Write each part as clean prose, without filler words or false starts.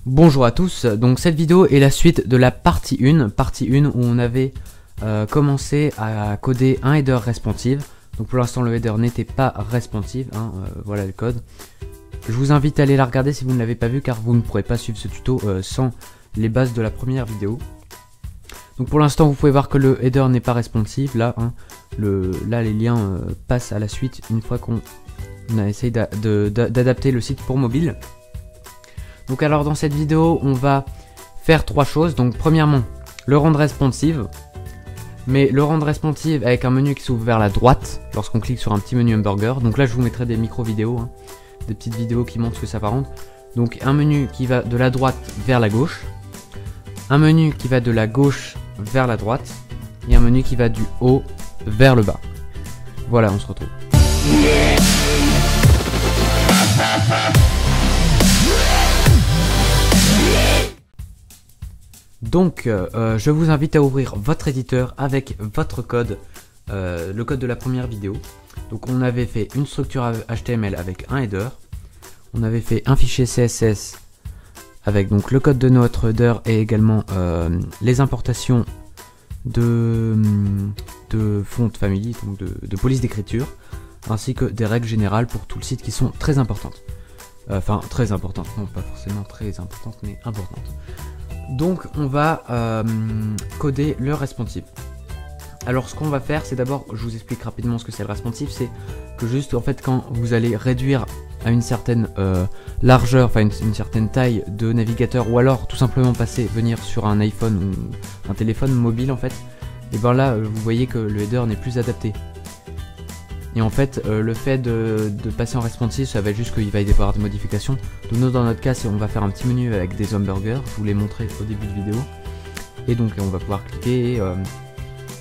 Bonjour à tous, donc cette vidéo est la suite de la partie 1 où on avait commencé à coder un header responsive. Donc pour l'instant le header n'était pas responsive, voilà le code. Je vous invite à aller la regarder si vous ne l'avez pas vu car vous ne pourrez pas suivre ce tuto sans les bases de la première vidéo. Donc pour l'instant vous pouvez voir que le header n'est pas responsive, là, là les liens passent à la suite une fois qu'on a essayé d'adapter le site pour mobile. Donc alors dans cette vidéo on va faire trois choses. Donc premièrement le rendre responsive, mais le rendre responsive avec un menu qui s'ouvre vers la droite lorsqu'on clique sur un petit menu hamburger. Donc là je vous mettrai des micro vidéos, des petites vidéos qui montrent ce que ça va rendre. Donc un menu qui va de la droite vers la gauche, un menu qui va de la gauche vers la droite et un menu qui va du haut vers le bas. Voilà, on se retrouve. Donc je vous invite à ouvrir votre éditeur avec votre code, le code de la première vidéo. Donc on avait fait une structure HTML avec un header, on avait fait un fichier CSS avec donc le code de notre header et également les importations de font family, donc de police d'écriture, ainsi que des règles générales pour tout le site qui sont très importantes. Enfin très importantes, non pas forcément très importantes mais importantes. Donc on va coder le responsive. Alors ce qu'on va faire c'est d'abord, je vous explique rapidement ce que c'est le responsive, c'est que juste en fait quand vous allez réduire à une certaine largeur, enfin une certaine taille de navigateur ou alors tout simplement venir sur un iPhone ou un téléphone mobile en fait, et bien là vous voyez que le header n'est plus adapté. Et en fait le fait de passer en responsive ça va être juste qu'il va y avoir des modifications. Donc nous dans notre cas on va faire un petit menu avec des hamburgers, je vous l'ai montré au début de vidéo. Et donc on va pouvoir cliquer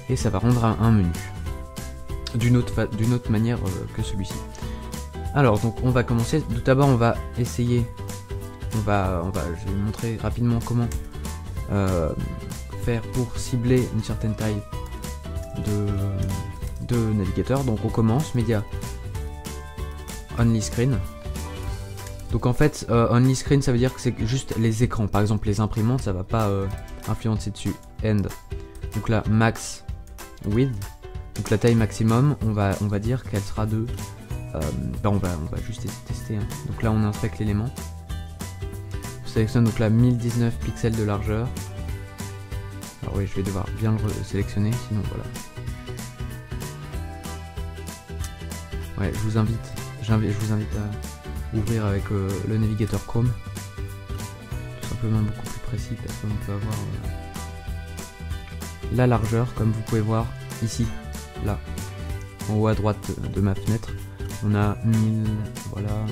et ça va rendre un menu d'une autre manière que celui-ci. Alors donc on va commencer, tout d'abord on va essayer, je vais vous montrer rapidement comment faire pour cibler une certaine taille de navigateur. Donc on commence, média, only screen. Donc en fait only screen ça veut dire que c'est juste les écrans, par exemple les imprimantes ça va pas influencer dessus. End, donc là max width, donc la taille maximum on va dire qu'elle sera de on va juste tester, Donc là on inspecte l'élément, on sélectionne donc là 1019 pixels de largeur. Alors oui je vais devoir bien le sélectionner sinon voilà. Ouais, je vous invite à ouvrir avec le navigateur Chrome, tout simplement beaucoup plus précis parce qu'on peut avoir la largeur comme vous pouvez voir ici, là, en haut à droite de ma fenêtre, on a 1000, voilà,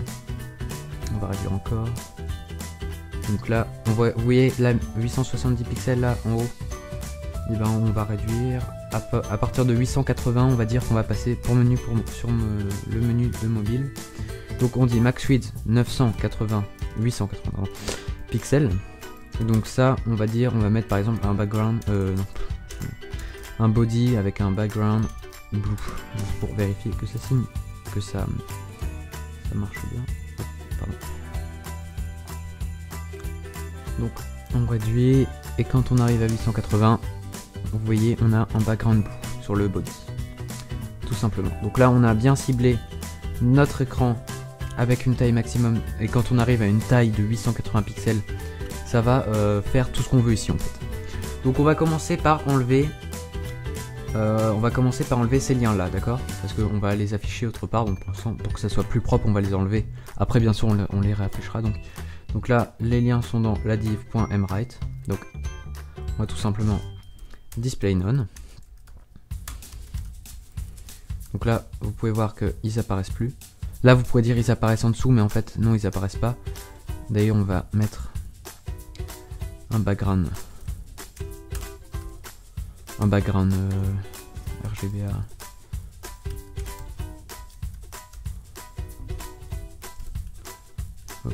on va réduire encore, donc là, vous voyez là 870 pixels là en haut, et ben on va réduire. À partir de 880 on va dire qu'on va passer sur le menu de mobile. Donc on dit max width 880 pixels. Et donc ça on va mettre par exemple un background, un body avec un background blue pour vérifier que ça signe, que ça marche bien. Pardon. Donc on réduit et quand on arrive à 880 vous voyez on a un background blue sur le body, tout simplement. Donc là on a bien ciblé notre écran avec une taille maximum et quand on arrive à une taille de 880 pixels ça va faire tout ce qu'on veut ici en fait. Donc on va commencer par enlever ces liens là, d'accord, parce qu'on va les afficher autre part, donc pour que ça soit plus propre on va les enlever. Après bien sûr on les réaffichera. Donc là les liens sont dans la div.mwrite, donc on va tout simplement display none. Donc là vous pouvez voir qu'ils apparaissent plus. Là vous pourrez dire ils apparaissent en dessous mais en fait non ils apparaissent pas. D'ailleurs on va mettre un background RGBA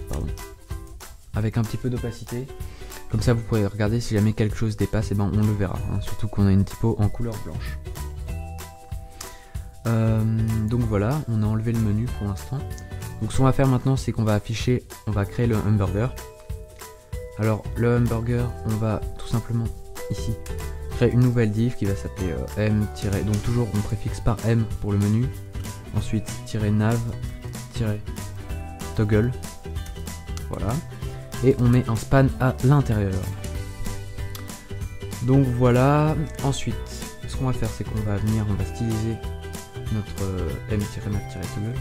pardon, avec un petit peu d'opacité. Comme ça vous pourrez regarder si jamais quelque chose dépasse, et ben on le verra, surtout qu'on a une typo en couleur blanche. Donc voilà, on a enlevé le menu pour l'instant. Donc ce qu'on va faire maintenant c'est qu'on va créer le hamburger. Alors le hamburger, on va tout simplement ici créer une nouvelle div qui va s'appeler m- donc toujours on préfixe par m pour le menu, ensuite -nav -toggle, voilà, et on met un span à l'intérieur. Donc voilà, ensuite ce qu'on va faire c'est qu'on va venir, on va styliser notre m-nav-toggle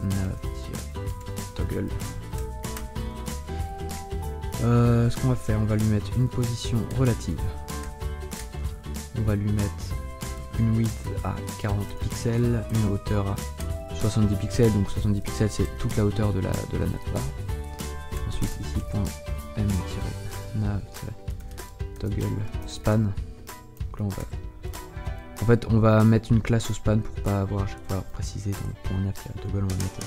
-nav-toggle. Ce qu'on va faire, on va lui mettre une position relative, on va lui mettre une width à 40 pixels, une hauteur à 70 pixels, donc 70 pixels c'est toute la hauteur de la navbar. Ensuite ici .m-nav-toggle span. Donc là en fait on va mettre une classe au span pour pas avoir à chaque fois précisé, donc .nav-toggle on va mettre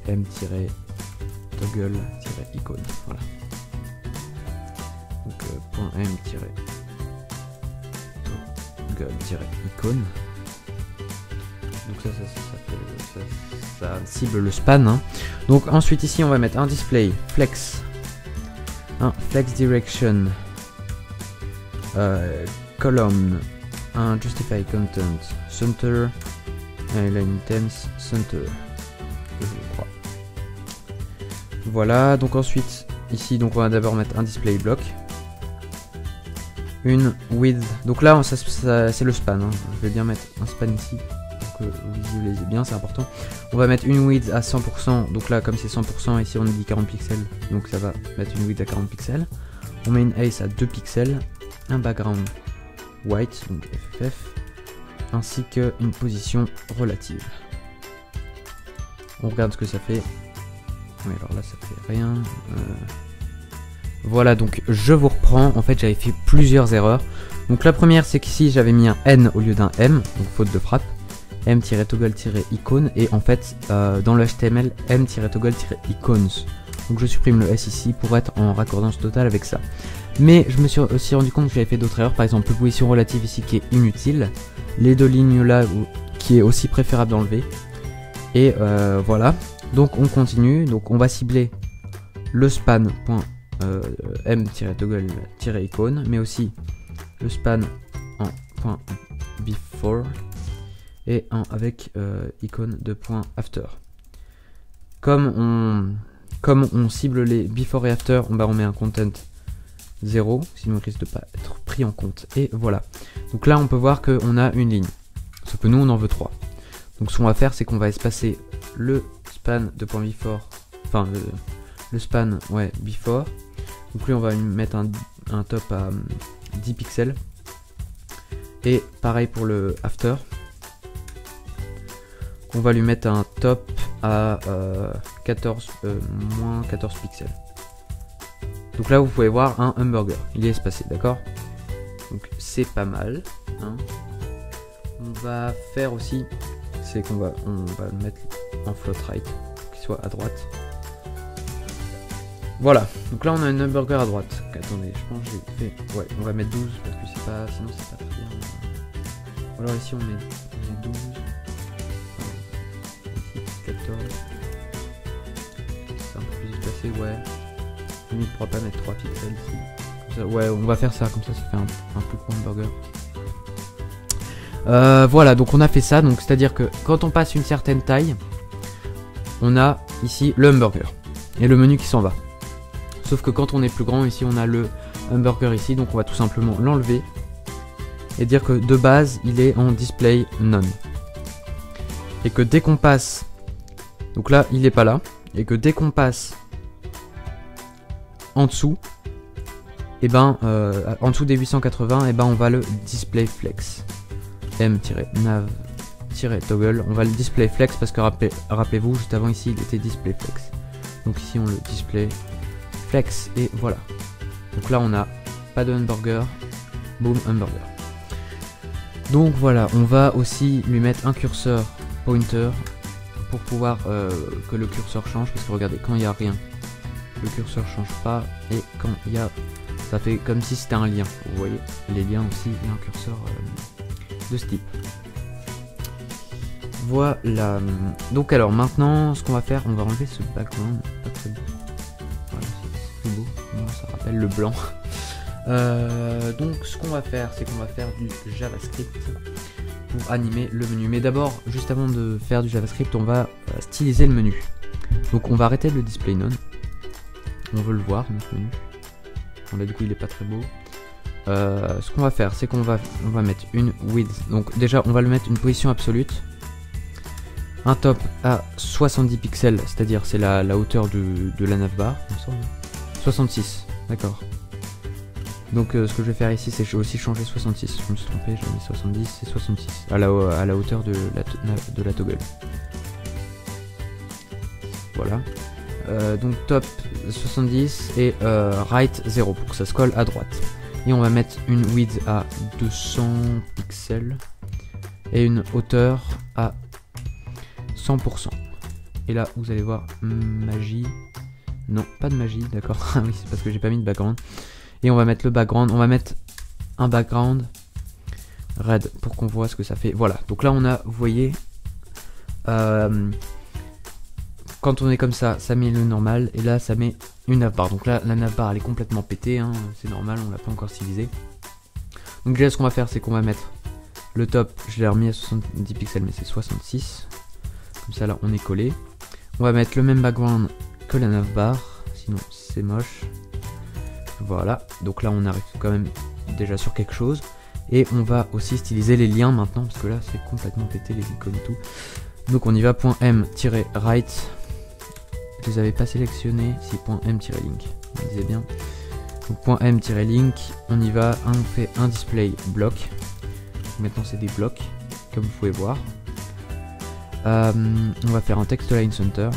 m-toggle-icône, voilà. Donc .m-toggle-icône. Donc ça cible le span, hein. Donc ensuite ici on va mettre un display flex, un flex direction, column, un justify content center, un line items center, je crois. Voilà, donc ensuite ici donc on va d'abord mettre un display block, une width, donc là c'est le span, hein. Je vais bien mettre un span ici pour que vous visualisez bien, c'est important. On va mettre une width à 100%, donc là comme c'est 100%, ici on dit 40 pixels, donc ça va mettre une width à 40 pixels. On met une ace à 2 pixels, un background white, donc FFF, ainsi qu'une position relative. On regarde ce que ça fait. Oui, alors là ça fait rien. Voilà, donc je vous reprends. En fait j'avais fait plusieurs erreurs. Donc la première c'est qu'ici j'avais mis un N au lieu d'un M, donc faute de frappe. M-toggle-icône, et en fait dans le HTML m-toggle-icônes. Donc je supprime le S ici pour être en raccordance totale avec ça. Mais je me suis aussi rendu compte que j'avais fait d'autres erreurs, par exemple position relative ici qui est inutile, les deux lignes là qui est aussi préférable d'enlever. Et voilà, donc on continue, donc on va cibler le span m-toggle-icône, mais aussi le span en .before et un avec icône de .after. Comme on cible les before et after, on met un content 0, sinon il risque de pas être pris en compte. Et voilà. Donc là on peut voir qu'on a une ligne. Sauf que nous on en veut 3. Donc ce qu'on va faire c'est qu'on va espacer le span de .before, enfin le span before. Donc lui on va lui mettre un top à 10 pixels. Et pareil pour le after. On va lui mettre un top à moins 14 pixels. Donc là vous pouvez voir un hamburger, il est espacé, d'accord? Donc c'est pas mal, hein. On va faire aussi, c'est qu'on va le mettre en float right, pour qu'il soit à droite. Voilà, donc là on a un hamburger à droite. Donc, attendez, je pense que j'ai fait, ouais, on va mettre 12 parce que c'est pas, sinon c'est pas très bien. Alors ici on met 12, ici 14, c'est un peu plus espacé, ouais. Il ne pourra pas mettre 3 pixels ici. Ça, ouais, on va faire ça, comme ça fait un plus gros hamburger. Voilà, donc on a fait ça, donc c'est-à-dire que quand on passe une certaine taille, on a ici le hamburger et le menu qui s'en va. Sauf que quand on est plus grand, ici on a le hamburger ici, donc on va tout simplement l'enlever et dire que de base il est en display none. Et que dès qu'on passe, donc là il est pas là, et que dès qu'on passe en dessous, et en dessous des 880, on va le display flex. M-nav-toggle, on va le display flex parce que rappelez-vous, juste avant ici il était display flex. Donc ici on le display flex et voilà. Donc là on a pas de hamburger, boom hamburger. Donc voilà, on va aussi lui mettre un curseur pointer pour pouvoir que le curseur change, parce que regardez, quand il n'y a rien, le curseur change pas, et quand il y a, ça fait comme si c'était un lien. Vous voyez, les liens aussi, il y a un curseur de ce type. Voilà. Donc alors maintenant, ce qu'on va faire, on va enlever ce background, pas très bon. Voilà, plus beau. Moi, ça rappelle le blanc. Donc ce qu'on va faire, c'est qu'on va faire du JavaScript pour animer le menu. Mais d'abord, juste avant de faire du JavaScript, on va styliser le menu. Donc on va arrêter le display none. On veut le voir, notre menu. Là du coup il est pas très beau. Ce qu'on va faire, c'est qu'on va mettre une width. Donc déjà on va le mettre une position absolue. Un top à 70 pixels, c'est-à-dire c'est la hauteur de la navbar. 66, d'accord. Donc ce que je vais faire ici, c'est que je vais aussi changer 66. Je me suis trompé, j'ai mis 70 et 66 à la hauteur de la toggle. Voilà. Donc top 70 et right 0 pour que ça se colle à droite. Et on va mettre une width à 200 pixels et une hauteur à 100%. Et là vous allez voir magie. Non, pas de magie, d'accord. Ah oui, c'est parce que j'ai pas mis de background. Et on va mettre le background, on va mettre un background red pour qu'on voit ce que ça fait. Voilà, donc là on a, vous voyez, quand on est comme ça met le normal, et là ça met une navbar. Donc là la navbar elle est complètement pétée, hein, c'est normal, on l'a pas encore stylisé. Donc déjà ce qu'on va faire, c'est qu'on va mettre le top, je l'ai remis à 70 pixels mais c'est 66. Comme ça là on est collé. On va mettre le même background que la navbar, sinon c'est moche. Voilà, donc là on arrive quand même déjà sur quelque chose. Et on va aussi styliser les liens maintenant, parce que là c'est complètement pété les icônes et tout. Donc on y va, .m-right. Je les avais pas sélectionnés, si .m-link, on disait bien. Donc .m-link, on y va, on fait un display bloc. Maintenant c'est des blocs, comme vous pouvez voir. On va faire un text line center.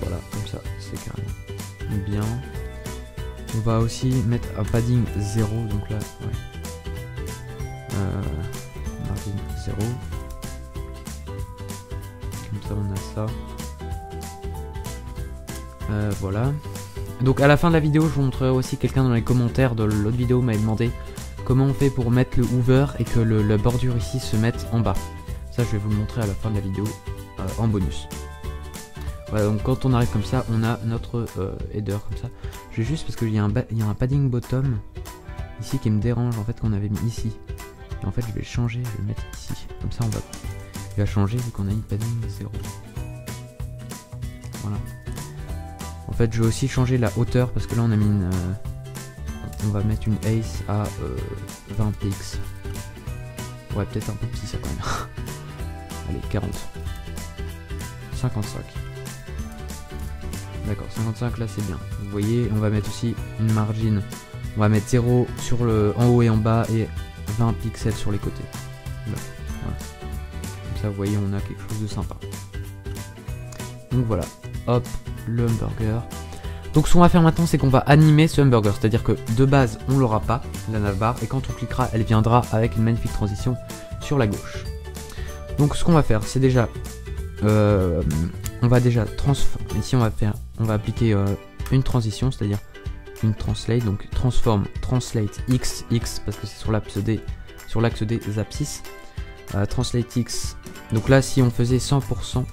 Voilà, comme ça, c'est carrément bien. On va aussi mettre un padding 0, donc là, ouais. Margin 0. Comme ça, on a ça. Voilà. Donc à la fin de la vidéo, je vous montrerai aussi, quelqu'un dans les commentaires de l'autre vidéo m'avait demandé comment on fait pour mettre le hover et que la bordure ici se mette en bas. Ça, je vais vous le montrer à la fin de la vidéo en bonus. Voilà, donc quand on arrive comme ça, on a notre header comme ça. Je vais juste parce qu'il y a un padding bottom ici qui me dérange en fait qu'on avait mis ici. Et en fait je vais le changer, je vais le mettre ici. Comme ça il va changer vu qu'on a mis padding 0. Voilà. En fait je vais aussi changer la hauteur parce que là on a mis une... on va mettre une ace à 20 px. Ouais, peut-être un peu petit ça quand même. Allez, 40. 55. D'accord, 55 là c'est bien. Vous voyez, on va mettre aussi une margin. On va mettre 0 sur en haut et en bas et 20 pixels sur les côtés. Là, voilà. Comme ça vous voyez, on a quelque chose de sympa. Donc voilà, hop, le hamburger. Donc ce qu'on va faire maintenant, c'est qu'on va animer ce hamburger. C'est-à-dire que de base, on l'aura pas, la navbar, et quand on cliquera, elle viendra avec une magnifique transition sur la gauche. Donc ce qu'on va faire, c'est déjà... on va déjà transformer. Ici on va appliquer une transition, c'est-à-dire une translate, donc transform translate x parce que c'est sur l'axe des abscisses. Translate x. Donc là si on faisait 100%,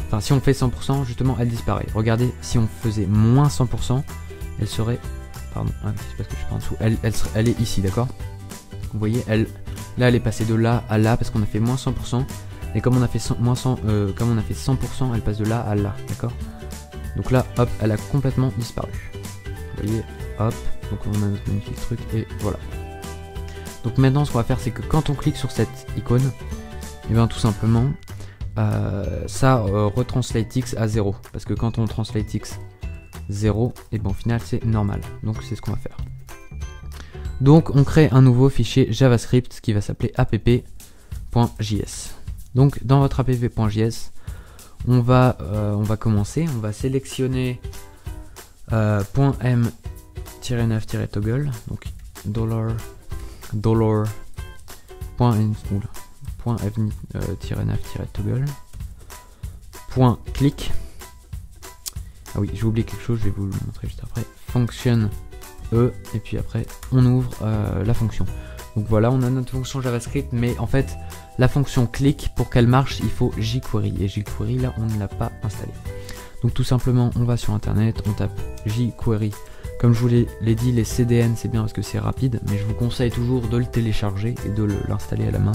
enfin si on fait 100%, justement elle disparaît. Regardez, si on faisait moins 100%, elle serait, pardon, c'est parce que je suis pas en dessous, elle est ici, d'accord. Vous voyez, là elle est passée de là à là parce qu'on a fait moins 100%. Et comme on a fait 100%, elle passe de là à là, d'accord. Donc là, hop, elle a complètement disparu. Vous voyez, hop, donc on a notre magnifique truc, et voilà. Donc maintenant, ce qu'on va faire, c'est que quand on clique sur cette icône, et bien tout simplement, ça retranslate x à 0. Parce que quand on translate x 0, et bien au final, c'est normal. Donc c'est ce qu'on va faire. Donc on crée un nouveau fichier JavaScript qui va s'appeler app.js. Donc dans votre app.js, on va commencer, on va sélectionner .m-9-toggle, donc $.f-9-toggle, .click. Ah oui, j'ai oublié quelque chose, je vais vous le montrer juste après. Function et puis après on ouvre la fonction. Donc voilà, on a notre fonction JavaScript, mais en fait la fonction click, pour qu'elle marche, il faut jQuery, et jQuery là on ne l'a pas installé. Donc tout simplement, on va sur internet, on tape jQuery. Comme je vous l'ai dit, les CDN c'est bien parce que c'est rapide, mais je vous conseille toujours de le télécharger et de l'installer à la main.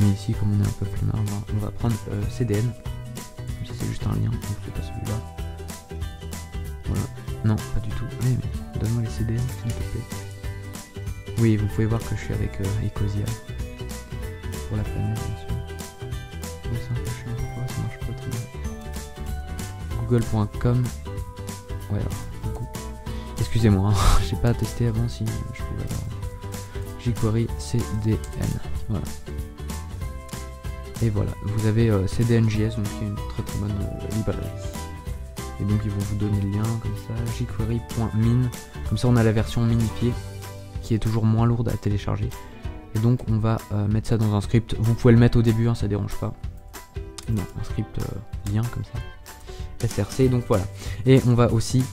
Mais ici, comme on est un peu flemmard, on va prendre CDN. Comme ça, c'est juste un lien, donc c'est pas celui-là. Voilà. Non, pas du tout. Oui, mais donne-moi les CDN, s'il te plaît. Oui, vous pouvez voir que je suis avec Ecosia. Pour la planète, bien sûr. Ouais, c'est un peu chiant, pourquoi ça marche pas très bien. Google.com. Ouais, alors, excusez-moi, hein, j'ai pas testé avant si je pouvais avoir jQuery CDN. Voilà. Et voilà, vous avez CDNJS, donc qui est une très très bonne librairie. Et donc ils vont vous donner le lien comme ça, jQuery.min. Comme ça on a la version minifiée qui est toujours moins lourde à télécharger. Et donc on va mettre ça dans un script. Vous pouvez le mettre au début, hein, ça dérange pas. Non, un script lien comme ça. SRC, donc voilà. Et on va aussi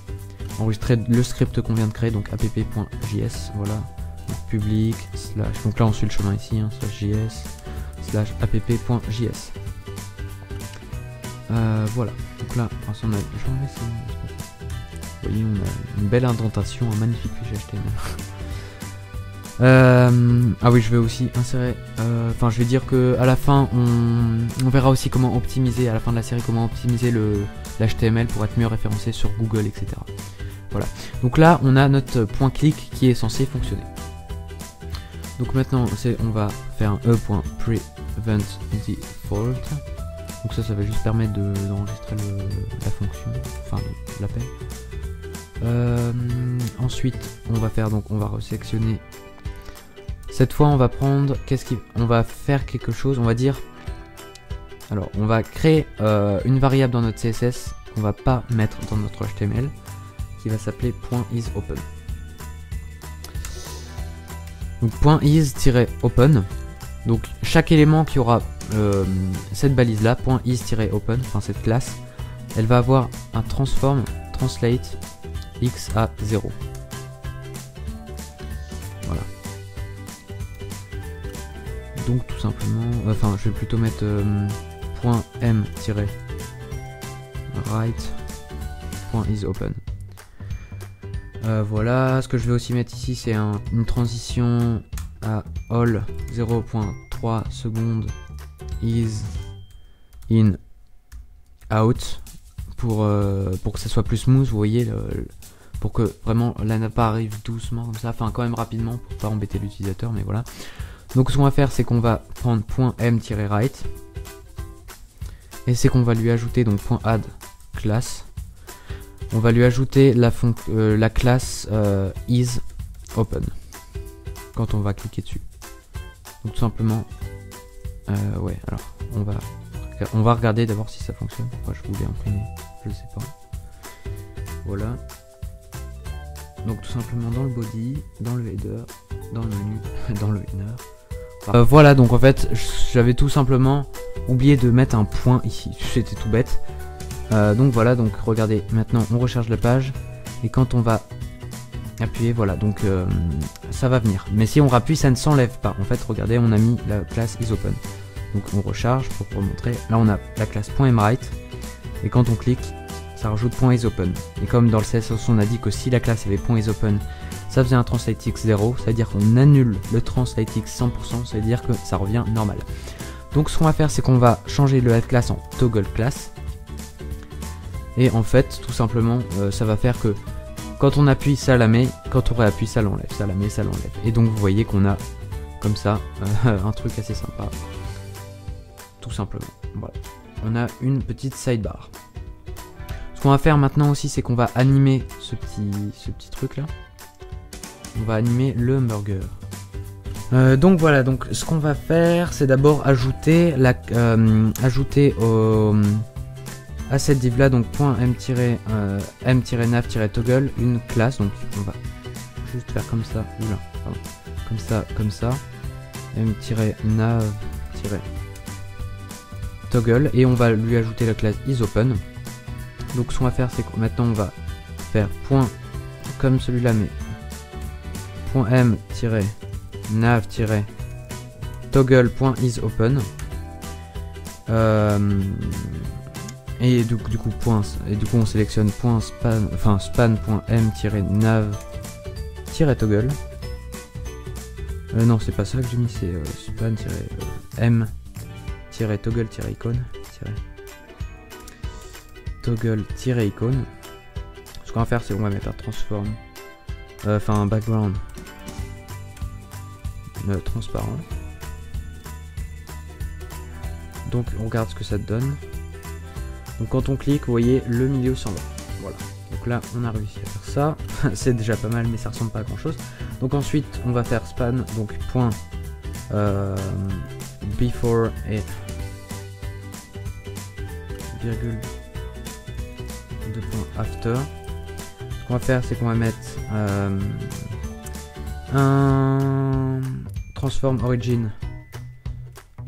enregistrer le script qu'on vient de créer, donc app.js, voilà. Donc, public, slash, donc là on suit le chemin ici, hein, slash js, slash app.js. Voilà, donc là, on a, vous voyez, on a une belle indentation, un magnifique fichier HTML. Ah oui, je vais aussi insérer, enfin je vais dire que à la fin on verra aussi comment optimiser, à la fin de la série, comment optimiser l'HTML pour être mieux référencé sur Google, etc. Voilà, donc là on a notre point clic qui est censé fonctionner. Donc maintenant on va faire un e.prevent_default. Donc ça va juste permettre d'enregistrer la fonction, enfin l'appel. Ensuite on va faire, donc on va resélectionner. Cette fois on va prendre, on va faire quelque chose, on va dire, alors on va créer une variable dans notre CSS qu'on va pas mettre dans notre HTML, qui va s'appeler .isOpen. Donc .is-open, donc chaque élément qui aura cette balise là, .is-open, enfin cette classe, elle va avoir un transform translate x à 0. Voilà. Donc tout simplement, enfin je vais plutôt mettre .m-right.isOpen. Voilà, ce que je vais aussi mettre ici c'est une transition à all 0.3 secondes is in out pour que ça soit plus smooth, vous voyez, pour que vraiment la nappe arrive doucement comme ça, enfin quand même rapidement pour pas embêter l'utilisateur, mais voilà. Donc ce qu'on va faire c'est qu'on va prendre .m-right et c'est qu'on va lui ajouter donc .add class. On va lui ajouter la classe isOpen quand on va cliquer dessus. Donc tout simplement, ouais, alors on va regarder d'abord si ça fonctionne. Pourquoi je voulais imprimer, je sais pas. Voilà. Donc tout simplement dans le body, dans le header, dans le menu, dans le inner. Voilà, donc en fait j'avais tout simplement oublié de mettre un point ici, c'était tout bête. Donc voilà, donc regardez, maintenant on recharge la page et quand on va appuyer, voilà, donc ça va venir. Mais si on rappuie, ça ne s'enlève pas. En fait, regardez, on a mis la classe isOpen. Donc on recharge pour vous montrer. Là on a la classe .mWrite et quand on clique, ça rajoute .isOpen. Et comme dans le CSS on a dit que si la classe avait .isOpen, ça faisait un translatex 0, ça veut dire qu'on annule le translatex 100%, ça veut dire que ça revient normal. Donc ce qu'on va faire, c'est qu'on va changer le head class en toggle class. Et en fait, tout simplement, ça va faire que quand on appuie, ça la met, quand on réappuie, ça l'enlève, ça la met, ça l'enlève. Et donc vous voyez qu'on a comme ça un truc assez sympa. Tout simplement. Voilà. On a une petite sidebar. Ce qu'on va faire maintenant aussi, c'est qu'on va animer ce petit truc là. On va animer le hamburger. Donc voilà, donc ce qu'on va faire, c'est d'abord ajouter à cette div là, donc .m-nav-toggle, une classe. Donc on va juste faire comme ça, oula, pardon, comme ça, m-nav-toggle, et on va lui ajouter la classe isOpen. Donc ce qu'on va faire, c'est que maintenant on va faire point comme celui-là, mais .m-nav-toggle.isOpen. Et du coup on sélectionne .span, enfin span.m-nav-toggle. Non, c'est pas ça que j'ai mis, c'est span-m-toggle-icône. Toggle-icône. Ce qu'on va faire, c'est qu'on va mettre un transform, enfin un background transparent. Donc on regarde ce que ça te donne. Donc quand on clique, vous voyez, le milieu s'en va. Voilà. Donc là, on a réussi à faire ça. C'est déjà pas mal, mais ça ressemble pas à grand chose. Donc ensuite, on va faire span, donc point before et virgule de point after. Ce qu'on va faire, c'est qu'on va mettre un transform origin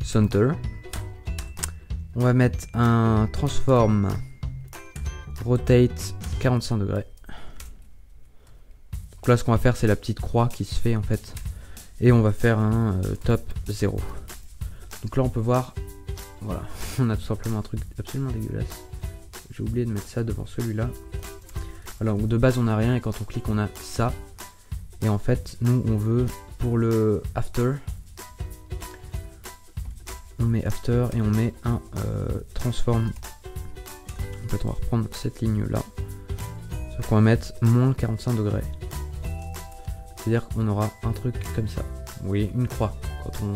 center. On va mettre un transform rotate 45 degrés. Donc là, ce qu'on va faire, c'est la petite croix qui se fait en fait. Et on va faire un top 0. Donc là, on peut voir, voilà, on a tout simplement un truc absolument dégueulasse. J'ai oublié de mettre ça devant celui-là. Voilà, donc de base, on n'a rien et quand on clique, on a ça. Et en fait, nous, on veut pour le after. On met after et on met un transform. En fait, on va reprendre cette ligne là. Sauf qu'on va mettre moins 45 degrés. C'est-à-dire qu'on aura un truc comme ça. Vous voyez, une croix. Quand on.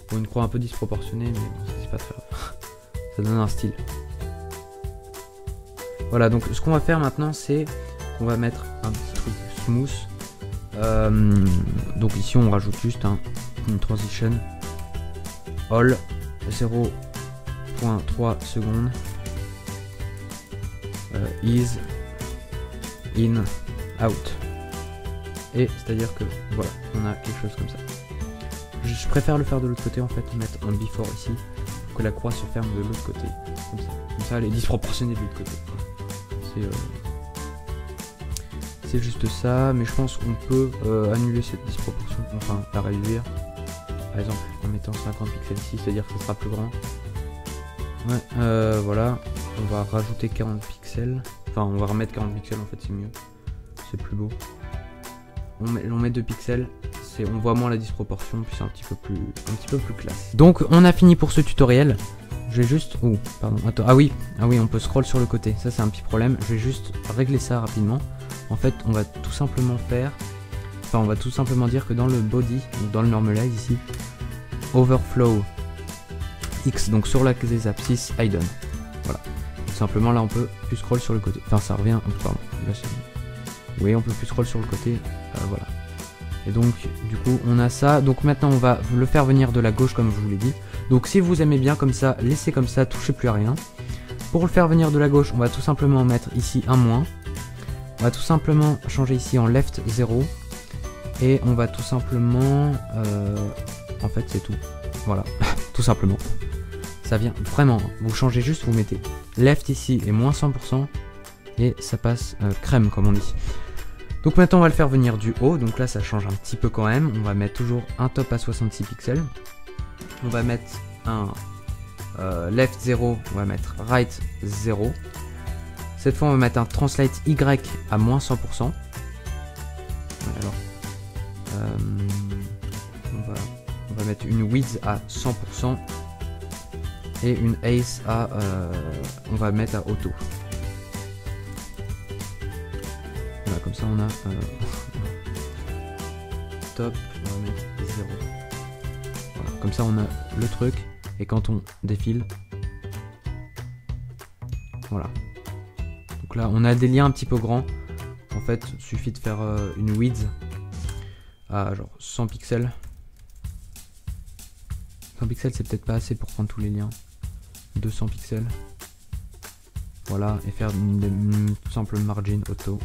Bon, une croix un peu disproportionnée, mais bon, c'est pas très grave. Ça donne un style. Voilà, donc ce qu'on va faire maintenant, c'est qu'on va mettre un petit truc smooth. Donc ici, on rajoute juste une transition. All 0.3 secondes is in out, et c'est à dire que voilà, on a quelque chose comme ça. Je préfère le faire de l'autre côté en fait, mettre un before ici pour que la croix se ferme de l'autre côté comme ça elle est disproportionnée de l'autre côté. C'est juste ça, mais je pense qu'on peut annuler cette disproportion, enfin la réduire. Par exemple, en mettant 50 pixels ici, c'est-à-dire que ça sera plus grand. Ouais, voilà. On va rajouter 40 pixels. Enfin, on va remettre 40 pixels, en fait, c'est mieux. C'est plus beau. On met 2 pixels. On voit moins la disproportion, puis c'est un petit peu plus classe. Donc, on a fini pour ce tutoriel. Je vais juste... Oh, pardon. Attends. Ah oui, on peut scroll sur le côté. Ça, c'est un petit problème. Je vais juste régler ça rapidement. En fait, on va tout simplement faire... Enfin, on va tout simplement dire que dans le body, donc dans le normalize ici, overflow X, donc sur la des abscisses hidden. Voilà. Tout simplement, là, on peut plus scroll sur le côté. Enfin, ça revient... Pardon. Là, vous voyez, on peut plus scroll sur le côté. Voilà. Et donc, du coup, on a ça. Donc maintenant, on va le faire venir de la gauche, comme je vous l'ai dit. Donc, si vous aimez bien comme ça, laissez comme ça, touchez plus à rien. Pour le faire venir de la gauche, on va tout simplement mettre ici un moins. On va tout simplement changer ici en left 0. Et on va tout simplement... en fait, c'est tout. Voilà, tout simplement. Ça vient vraiment. Vous changez juste, vous mettez left ici et moins 100%. Et ça passe crème, comme on dit. Donc maintenant, on va le faire venir du haut. Donc là, ça change un petit peu quand même. On va mettre toujours un top à 66 pixels. On va mettre un left 0. On va mettre right 0. Cette fois, on va mettre un translate Y à moins 100%. Alors... on va mettre une width à 100% et une ace à on va mettre à auto. Voilà, comme ça on a top, on va mettre 0. Voilà, comme ça on a le truc et quand on défile, voilà. Donc là on a des liens un petit peu grands. En fait, il suffit de faire une width à genre 100 pixels. 100 pixels, c'est peut-être pas assez pour prendre tous les liens. 200 pixels. Voilà, et faire une simple margin auto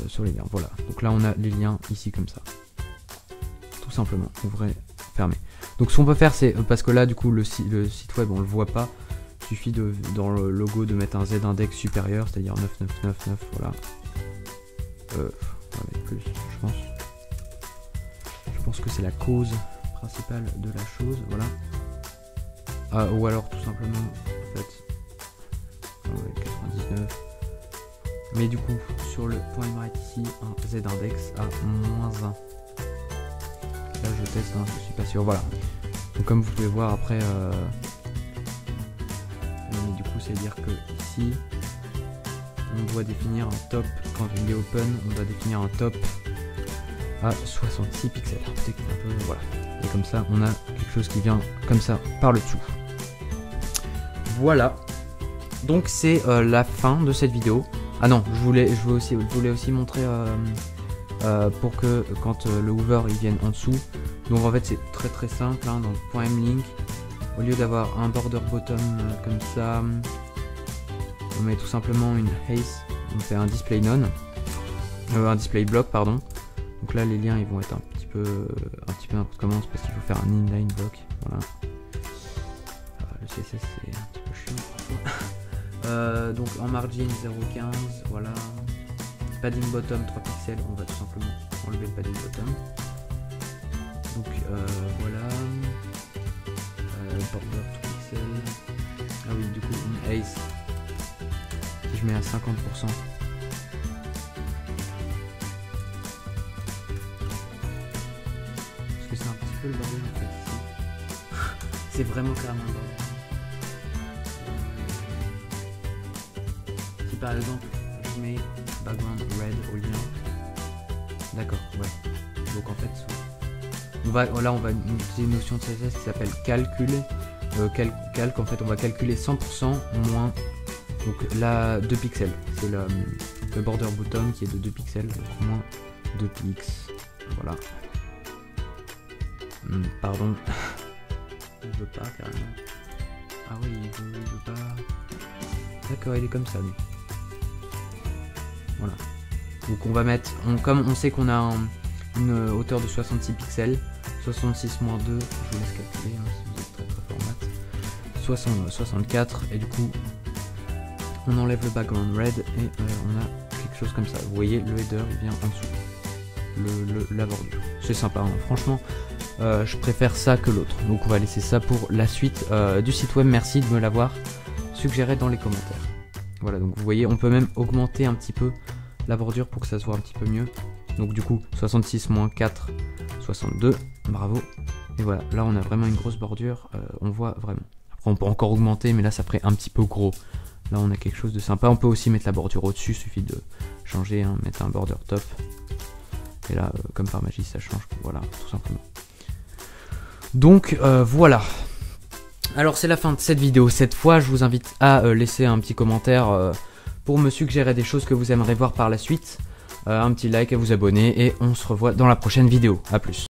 sur les liens. Voilà, donc là on a les liens ici comme ça. Tout simplement, ouvrez, fermez. Donc ce qu'on peut faire, c'est, parce que là du coup le site web on le voit pas, il suffit dans le logo de mettre un Z index supérieur, c'est-à-dire 9999, voilà. On va mettre plus, je pense. Je pense que c'est la cause principale de la chose, voilà. Ou alors tout simplement, en fait, 99. Mais du coup, sur le point emirate ici, un z-index à -1. Là, je teste, hein, je suis pas sûr. Voilà. Donc, comme vous pouvez voir après, mais du coup, c'est à dire que ici, on doit définir un top. Quand il est open, on doit définir un top à 66 pixels. Peut-être un peu, voilà. Et comme ça, on a quelque chose qui vient comme ça par le dessous. Voilà. Donc, c'est la fin de cette vidéo. Ah non, je voulais aussi montrer pour que quand le hover il vienne en dessous. Donc en fait c'est très simple, hein, dans le point mlink, au lieu d'avoir un border bottom comme ça, on met tout simplement une haze, on fait un display none, un display block pardon. Donc là les liens ils vont être un petit peu n'importe comment, c'est parce qu'il faut faire un inline block. Voilà. Le CSS c'est un petit peu chiant parfois. Donc en margin 0.15, voilà. Padding bottom 3 pixels, on va tout simplement enlever le padding bottom. Donc voilà. Border 2 pixels. Ah oui, du coup une haze. Si je mets à 50%. Parce que c'est un petit peu le bordel en fait ici. C'est vraiment carrément le bordel. Par exemple, je mets background red au lien. D'accord, ouais. Donc en fait, là on va utiliser une notion de CSS qui s'appelle calculer. Calque, en fait, on va calculer 100% moins. Donc là, 2 pixels. C'est le border bottom qui est de 2 pixels, donc moins 2 pixels. Voilà. Pardon. Il veut pas carrément. Ah oui, il veut pas. D'accord, il est comme ça lui. Voilà. Donc on va mettre, comme on sait qu'on a une hauteur de 66 pixels, 66 moins 2, je vous laisse calculer hein, si vous êtes très fort en maths, 64, et du coup on enlève le background red et on a quelque chose comme ça. Vous voyez, le header il vient en dessous, la bordure. C'est sympa, hein. Franchement je préfère ça que l'autre. Donc on va laisser ça pour la suite du site web. Merci de me l'avoir suggéré dans les commentaires. Voilà, donc vous voyez, on peut même augmenter un petit peu la bordure pour que ça se voit un petit peu mieux. Donc du coup, 66 moins 4, 62, bravo. Et voilà, là on a vraiment une grosse bordure, on voit vraiment. Après on peut encore augmenter, mais là ça ferait un petit peu gros. Là on a quelque chose de sympa, on peut aussi mettre la bordure au-dessus, suffit de changer, hein, mettre un border top. Et là, comme par magie, ça change, voilà, tout simplement. Donc voilà. Alors c'est la fin de cette vidéo. Cette fois, je vous invite à laisser un petit commentaire pour me suggérer des choses que vous aimeriez voir par la suite. Un petit like, à vous abonner et on se revoit dans la prochaine vidéo. A plus.